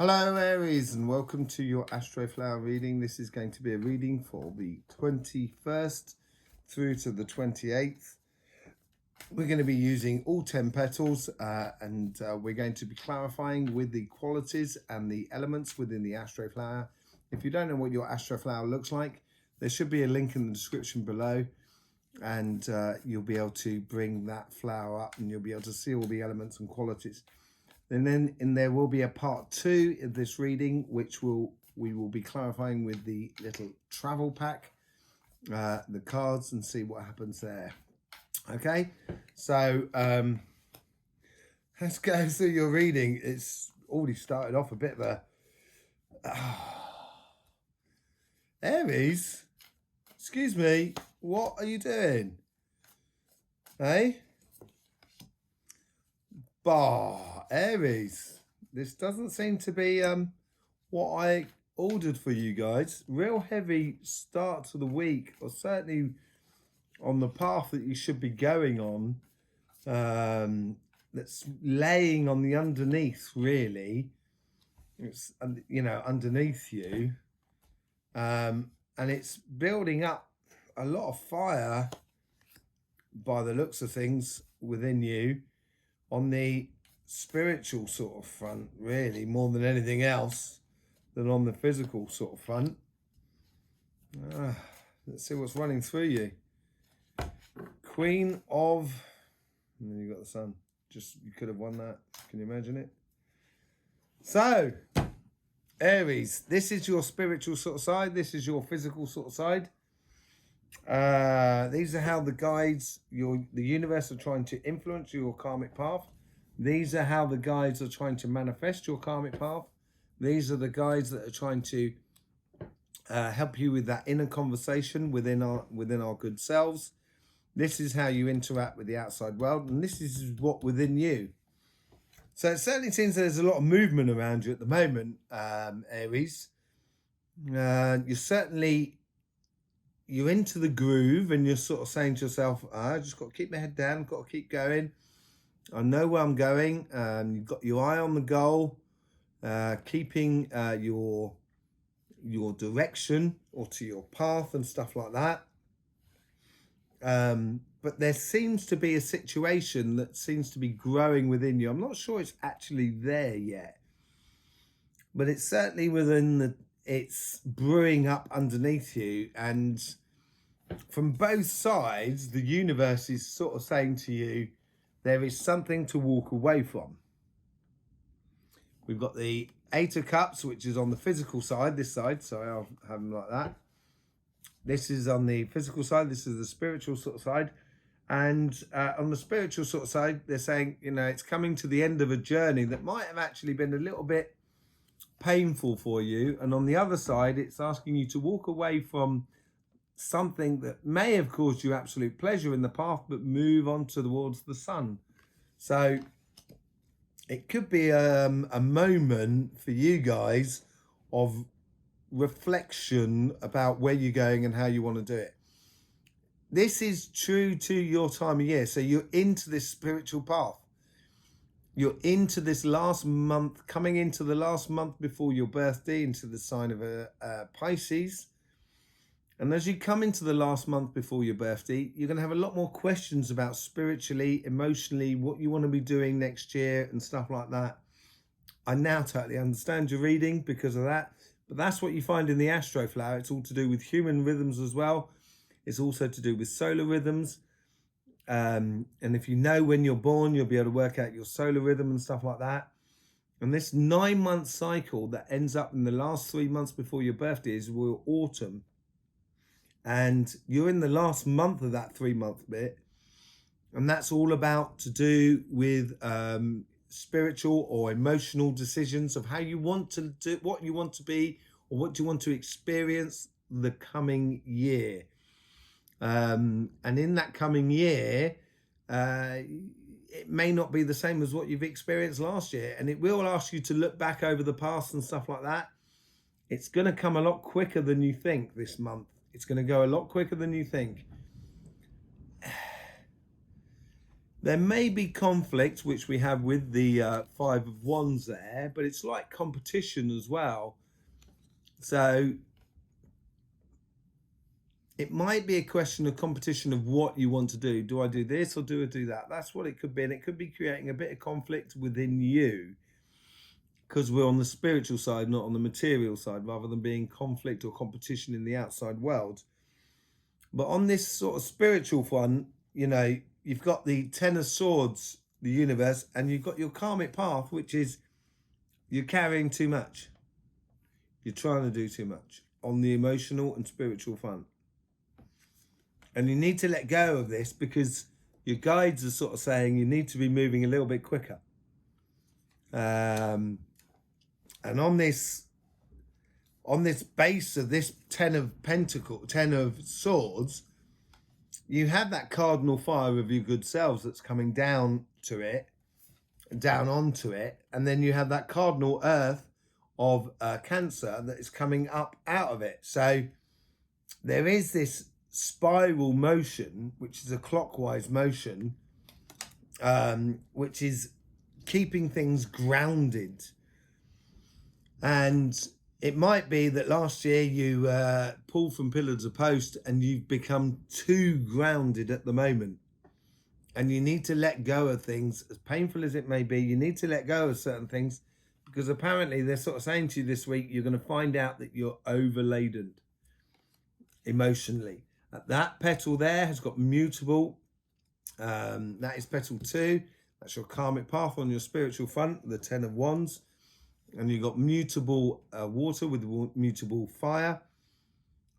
Hello Aries, and welcome to your Astroflower reading. This is going to be a reading for the 21st through to the 28th. We're going to be using all 10 petals and we're going to be clarifying with the qualities and the elements within the Astroflower. If you don't know what your Astroflower looks like, there should be a link in the description below, and you'll be able to bring that flower up and you'll be able to see all the elements and qualities. And then there will be a part 2 of this reading, which we will be clarifying with the little travel pack, the cards, and see what happens there. Okay, so let's go through your reading. It's already started off a bit there. Aries, excuse me, what are you doing? Hey? Bah, Aries, this doesn't seem to be what I ordered for you guys. Real heavy start to the week, or certainly on the path that you should be going on. That's laying on the underneath, really. It's, you know, underneath you, and it's building up a lot of fire by the looks of things within you, on the spiritual sort of front, really, more than anything else, than on the physical sort of front. Let's see what's running through you. Queen of, and then you got the Sun. Just, you could have won that. Can you imagine it? So, Aries, this is your spiritual sort of side. This is your physical sort of side. These are how the guides, the universe, are trying to influence your karmic path. These are how the guides are trying to manifest your karmic path. These are the guides that are trying to help you with that inner conversation within our good selves. This is how you interact with the outside world, and this is what within you. So it certainly seems there's a lot of movement around you at the moment, Aries. You're into the groove, and you're sort of saying to yourself, I just got to keep my head down, got to keep going. I know where I'm going. You've got your eye on the goal, keeping your direction or to your path and stuff like that. But there seems to be a situation that seems to be growing within you. I'm not sure it's actually there yet, but it's certainly it's brewing up underneath you. And from both sides, the universe is sort of saying to you, there is something to walk away from. We've got the 8 of Cups, which is on the physical side, this side. Sorry, I'll have them like that. This is on the physical side. This is the spiritual sort of side. And on the spiritual sort of side, they're saying, you know, it's coming to the end of a journey that might have actually been a little bit painful for you. And on the other side, it's asking you to walk away from something that may have caused you absolute pleasure in the past, but move on towards the sun. So it could be a moment for you guys of reflection about where you're going and how you want to do it. This is true to your time of year. So you're into this spiritual path. You're into this last month, coming into the last month before your birthday, into the sign of Pisces. And as you come into the last month before your birthday, you're going to have a lot more questions about spiritually, emotionally, what you want to be doing next year and stuff like that. I now totally understand your reading because of that. But that's what you find in the Astroflower. It's all to do with human rhythms as well. It's also to do with solar rhythms. And if you know when you're born, you'll be able to work out your solar rhythm and stuff like that. And this 9-month cycle that ends up in the last 3 months before your birthday is your autumn. And you're in the last month of that 3-month bit. And that's all about to do with spiritual or emotional decisions of how you want to do, what you want to be, or what you want to experience the coming year. And in that coming year, it may not be the same as what you've experienced last year. And it will ask you to look back over the past and stuff like that. It's going to come a lot quicker than you think this month. It's going to go a lot quicker than you think. There may be conflict, which we have with the Five of Wands there, but it's like competition as well. So it might be a question of competition of what you want to do. Do I do this or do I do that? That's what it could be. And it could be creating a bit of conflict within you because we're on the spiritual side, not on the material side, rather than being conflict or competition in the outside world. But on this sort of spiritual one, you know, you've got the Ten of Swords, the universe, and you've got your karmic path, which is you're carrying too much. You're trying to do too much on the emotional and spiritual front. And you need to let go of this because your guides are sort of saying you need to be moving a little bit quicker. And on this base of this Ten of Swords, you have that cardinal fire of your good selves that's coming down to it, down onto it, and then you have that cardinal earth of Cancer that is coming up out of it. So there is this spiral motion, which is a clockwise motion, which is keeping things grounded. And it might be that last year you pulled from pillar to post and you've become too grounded at the moment. And you need to let go of things, as painful as it may be. You need to let go of certain things because apparently they're sort of saying to you this week, you're going to find out that you're overladen emotionally. That petal there has got mutable. That is petal 2. That's your karmic path on your spiritual front, the Ten of Wands. And you've got mutable water with mutable fire,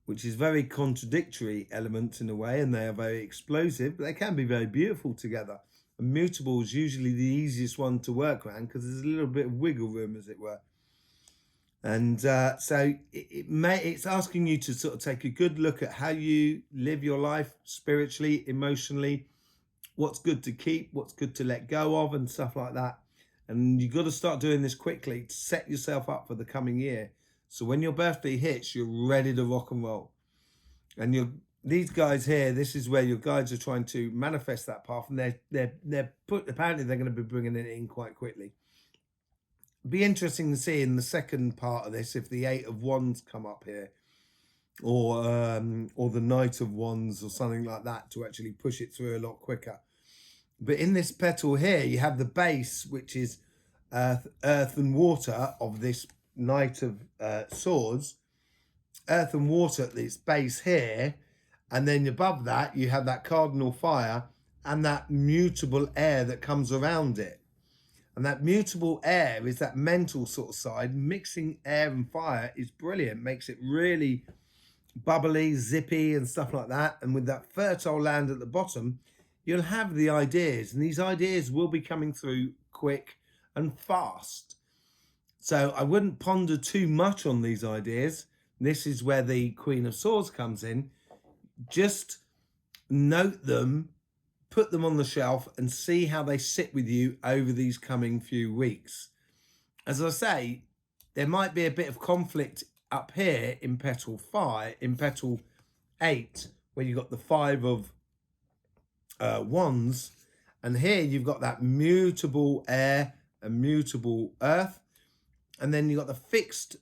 which is very contradictory elements in a way, and they are very explosive, but they can be very beautiful together. And mutable is usually the easiest one to work around because there's a little bit of wiggle room, as it were. And so it's asking you to sort of take a good look at how you live your life spiritually, emotionally, what's good to keep, what's good to let go of, and stuff like that. And you've got to start doing this quickly to set yourself up for the coming year. So when your birthday hits, you're ready to rock and roll. And these guys here, this is where your guides are trying to manifest that path, and apparently they're going to be bringing it in quite quickly. Be interesting to see in the second part of this if the Eight of Wands come up here, or the Knight of Wands or something like that to actually push it through a lot quicker. But in this petal here, you have the base, which is earth and water of this Knight of Swords, earth and water at this base here, and then above that you have that cardinal fire and that mutable air that comes around it. And that mutable air is that mental sort of side. Mixing air and fire is brilliant, makes it really bubbly, zippy and stuff like that. And with that fertile land at the bottom, you'll have the ideas, and these ideas will be coming through quick and fast. So I wouldn't ponder too much on these ideas. This is where the Queen of Swords comes in. Just note them, put them on the shelf, and see how they sit with you over these coming few weeks. As I say, there might be a bit of conflict up here in petal 8, where you've got the Five of Wands, and here you've got that mutable air and mutable earth, and then you've got the fixed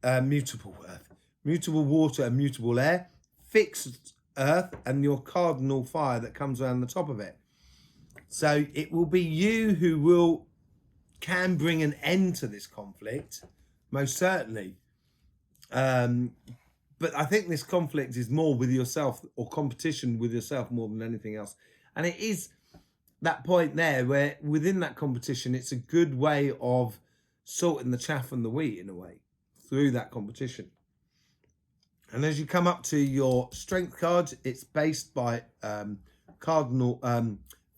mutable earth, mutable water and mutable air, fixed earth, and your cardinal fire that comes around the top of it. So it will be you who can bring an end to this conflict, most certainly. But I think this conflict is more with yourself, or competition with yourself, more than anything else. And it is that point there where within that competition, it's a good way of sorting the chaff and the wheat in a way through that competition. And as you come up to your strength card, it's based by cardinal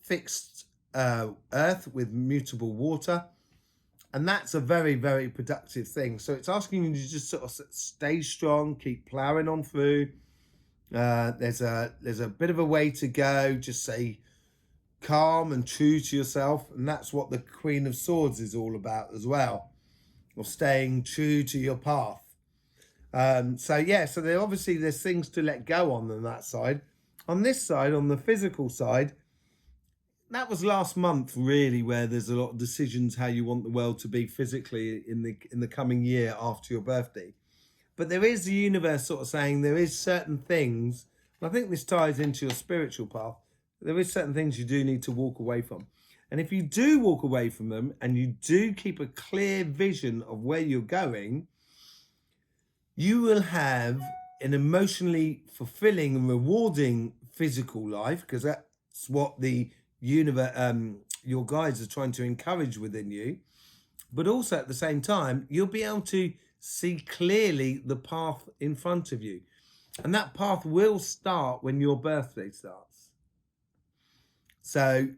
fixed earth with mutable water. And that's a very, very productive thing. So it's asking you to just sort of stay strong, keep ploughing on through. There's a bit of a way to go. Just stay calm and true to yourself. And that's what the Queen of Swords is all about as well. Or staying true to your path. So there's things to let go on that side. On this side, on the physical side, that was last month, really, where there's a lot of decisions how you want the world to be physically in the coming year after your birthday. But there is the universe sort of saying there is certain things, and I think this ties into your spiritual path. There is certain things you do need to walk away from. And if you do walk away from them and you do keep a clear vision of where you're going, you will have an emotionally fulfilling and rewarding physical life, because that's what the universe, your guides are trying to encourage within you. But also at the same time, you'll be able to see clearly the path in front of you. And that path will start when your birthday starts. So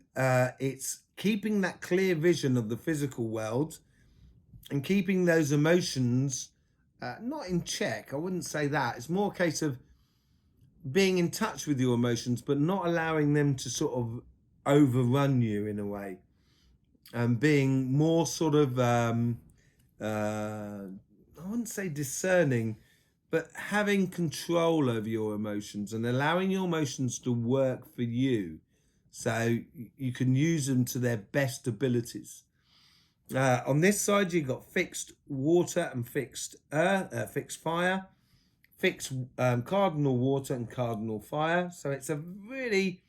it's keeping that clear vision of the physical world and keeping those emotions not in check. I wouldn't say that. It's more a case of being in touch with your emotions, but not allowing them to sort of overrun you in a way. And being more sort of, I wouldn't say discerning, but having control over your emotions and allowing your emotions to work for you, so you can use them to their best abilities. On this side, you've got fixed water and fixed earth, fixed fire, fixed cardinal water and cardinal fire. So it's a really,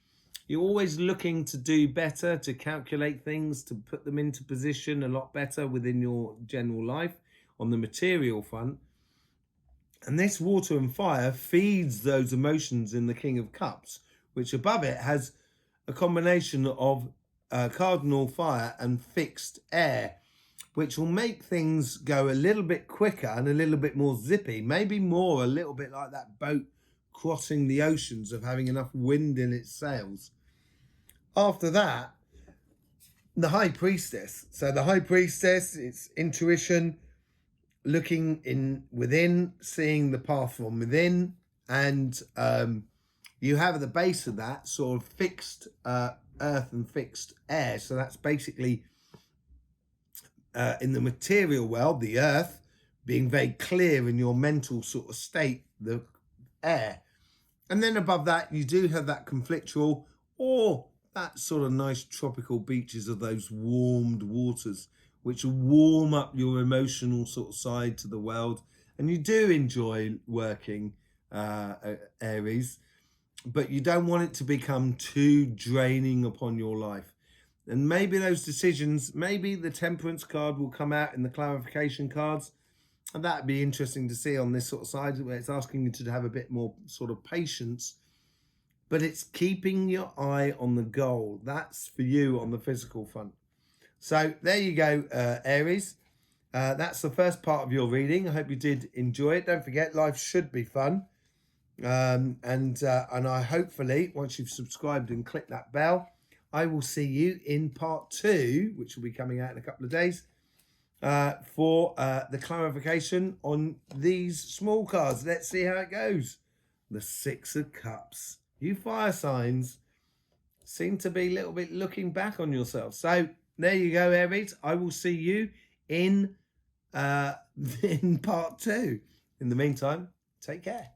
you're always looking to do better, to calculate things, to put them into position a lot better within your general life on the material front. And this water and fire feeds those emotions in the King of Cups, which above it has a combination of cardinal fire and fixed air, which will make things go a little bit quicker and a little bit more zippy, maybe more a little bit like that boat crossing the oceans of having enough wind in its sails. After that, the High Priestess. So the High Priestess, it's intuition, looking in within, seeing the path from within, and you have at the base of that sort of fixed earth and fixed air. So that's basically in the material world, the earth being very clear in your mental sort of state, the air. And then above that, you do have that conflictual or that sort of nice tropical beaches of those warmed waters, which warm up your emotional sort of side to the world. And you do enjoy working, Aries, but you don't want it to become too draining upon your life. And maybe those decisions, maybe the Temperance card will come out in the clarification cards. And that'd be interesting to see on this sort of side, where it's asking you to have a bit more sort of patience. But it's keeping your eye on the goal. That's for you on the physical front. So there you go, Aries. That's the first part of your reading. I hope you did enjoy it. Don't forget, life should be fun. And I hopefully, once you've subscribed and clicked that bell, I will see you in part 2, which will be coming out in a couple of days, for the clarification on these small cards. Let's see how it goes. The Six of Cups. You fire signs seem to be a little bit looking back on yourself. So there you go, Aries. I will see you in part 2. In the meantime, take care.